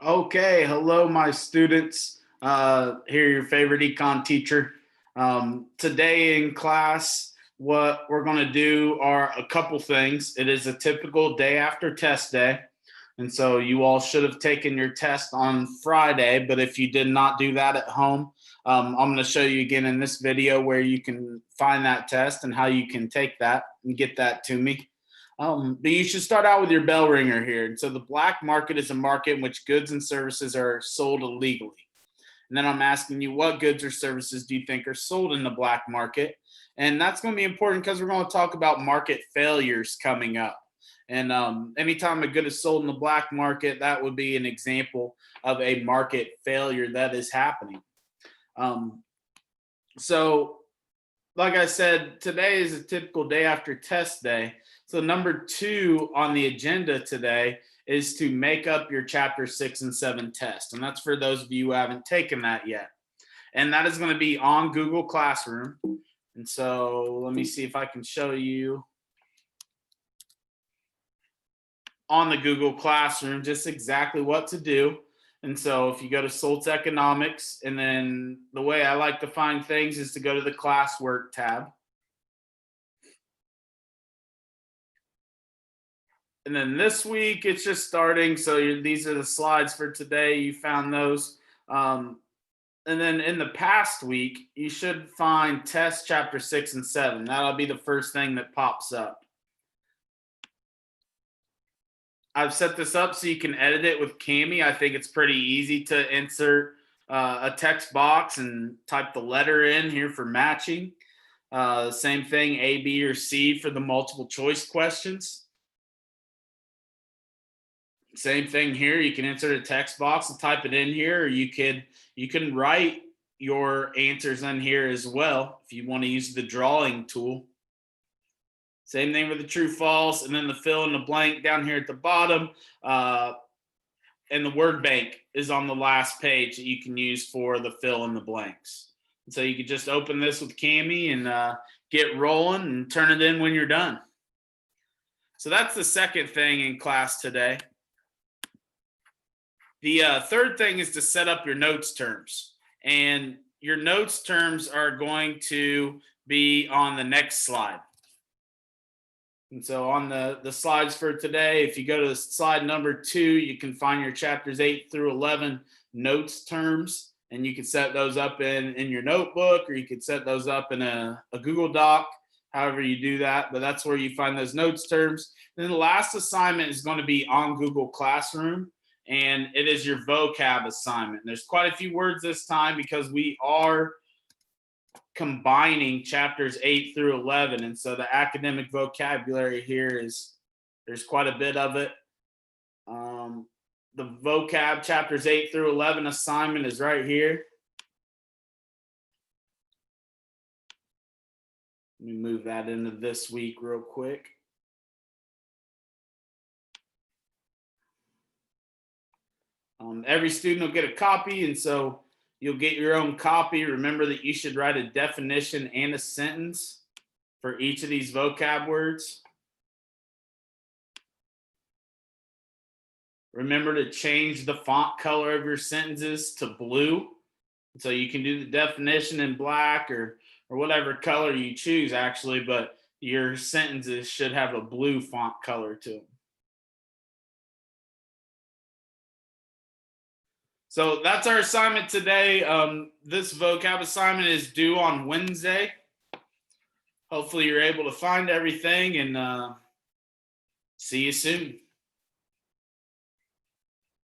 Okay, hello, my students. Here, your favorite econ teacher. Today in class, what we're going to do are a couple things. It is a typical day after test day. And so you all should have taken your test on Friday. But if you did not do that at home, I'm going to show you again in this video where you can find that test and how you can take that and get that to me. But you should start out with your bell ringer here. And so the black market is a market in which goods and services are sold illegally. And then I'm asking you, what goods or services do you think are sold in the black market? And that's going to be important because we're going to talk about market failures coming up. And anytime a good is sold in the black market, that would be an example of a market failure that is happening. Um, so like I said, today is a typical day after test day. So number 2 on the agenda today is to make up your chapter 6 and 7 test. And that's for those of you who haven't taken that yet. And that is going to be on Google Classroom. And so let me see if I can show you on the Google Classroom just exactly what to do. And so if you go to Solt's Economics, and then the way I like to find things is to go to the classwork tab. And then this week it's just starting. So these are the slides for today. You found those. And then in the past week, you should find test chapter 6 and 7. That'll be the first thing that pops up. I've set this up so you can edit it with Cami. I think it's pretty easy to insert a text box and type the letter in here for matching. Same thing, A, B, or C for the multiple choice questions. Same thing here. You can insert a text box and type it in here, or you can write your answers in here as well if you want to use the drawing tool. Same thing with the true false, and then the fill in the blank down here at the bottom. And the word bank is on the last page that you can use for the fill in the blanks. And so you can just open this with Cami and get rolling and turn it in when you're done. So that's the second thing in class today. The third thing is to set up your notes terms. And your notes terms are going to be on the next slide. And so on the slides for today, if you go to slide number 2, you can find your chapters 8 through 11 notes terms, and you can set those up in your notebook, or you could set those up in a Google Doc, however you do that. But that's where you find those notes terms. And then the last assignment is going to be on Google Classroom, and it is your vocab assignment. There's quite a few words this time because we are combining chapters 8 through 11, and so the academic vocabulary here is there's quite a bit of it. The vocab chapters 8 through 11 assignment is right here. Let me move that into this week real quick. Every student will get a copy, and so you'll get your own copy. Remember that you should write a definition and a sentence for each of these vocab words. Remember to change the font color of your sentences to blue. So you can do the definition in black or whatever color you choose, actually, but your sentences should have a blue font color to them. So that's our assignment today. This vocab assignment is due on Wednesday. Hopefully you're able to find everything, and see you soon.